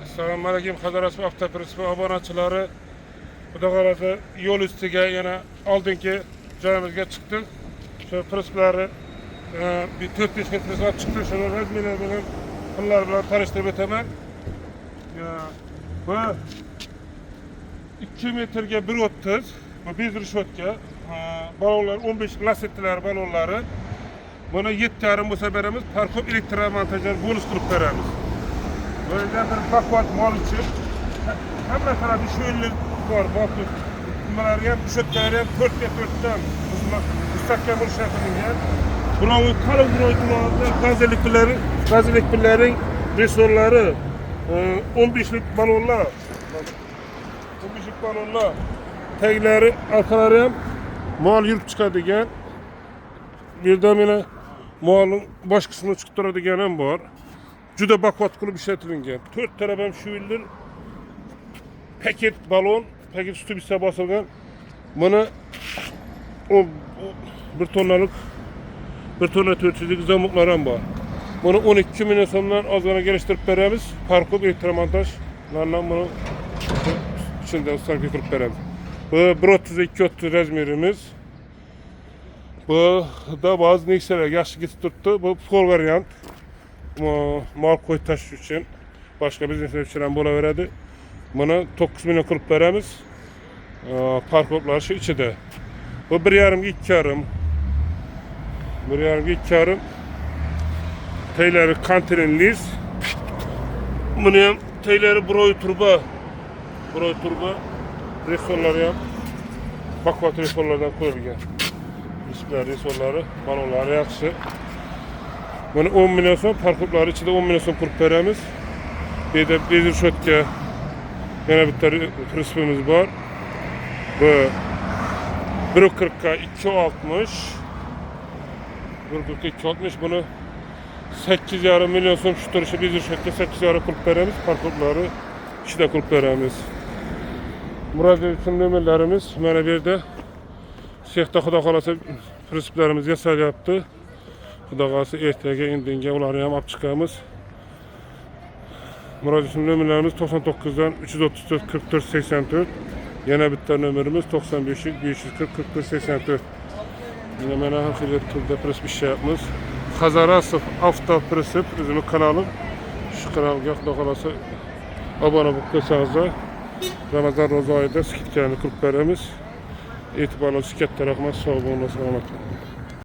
Assalomu alaykum Hazarasp avtoprinsip obunachilari. Xudo xolasa yo'l ustiga yana oldingi joyimizga chiqdik. Shu prinsiplari bir 4-5 metrga chiqdi. Shuni razmerlar bilan pullar bilan tanishtirib o'taman. Bu 2 metrga 1.30 bu bez rishotga balonlar 15 lasettilar balonlari. Buni 7,5 bo'lsa beramiz. Parkop elektromontajlar bonus qilib beramiz. Böyle bir bakvat mal için hamma tarafı şu yerler var. Bakın bunlar hem rishotlar ham 4x4'dan mustahkam bo'lishi qilingan. Bularning qalin buloqlarda gazelik pillerin resorlari 15lik balonlar 15lik balonlar taglari arkalari ham mol yurib chiqadigan. Birda meni molning bosh qismini chiqib turadigan ham bor. Juda bakvat qilib ishlatilgan. 4 taraf ham shu yillar paket balon, paket usti bitsa bosilgan. Buni 1 tonnalik 1 tonna 400lik zamuqlar ham bor. Buni 12 million so'mdan ozgina kelishtirib beramiz. Parkop elektromontajlardan buni ichida ustanka qilib beramiz. Bu 1.32 razmerimiz. Bu da bazı nexalar yaxshi ketib turibdi. Bu full variant. Mal koy taşışı için başka biznesler için ham bo'laveradi. Buni 9 million qilib beramiz. Parkoplar shu ichida. Bu 1,5 2,5 taylari kontinentlis. Buni ham taylari broy turba resorlari ham bakvat resorlardan qo'yilgan. Displer resorlari, balonlari yaxshi. Bunu 10 milyon so'm, parkopları içinde 10 milyon so'm qilib beramiz. Bir de bez rishotga yana bitta prinsipimiz bor. Bu 1.40'ga 2.60. 1.40'ga 2.60 bunu 8,5 milyon so'm shu turishi bez rishotga 8,5 qilib beramiz. Parkopları ichida qilib beramiz. Murojaat uchun nomerlarimiz mana bu yerda. Sexda xudo xolasa prinsiplarimiz yasalyapti. Xudo xolasa ertaga indinga ularni ham olib chiqamiz. Murojaat nomerlarimiz 99 dan 334 44 84. Yana bitta nomerimiz 95 540 44 84. Yine mana haqida turda prinsip ishlayapmiz. Hazarasp avtoprinsip o'zimning kanalim. Shu kanalga xudo xolasa obuna bo'lib qolsangiz, Ramazon ro'za oyida skidkani qilib beramiz. E'tiborlarga katta rahmat, sog' bo'linglar, salomat bo'ling.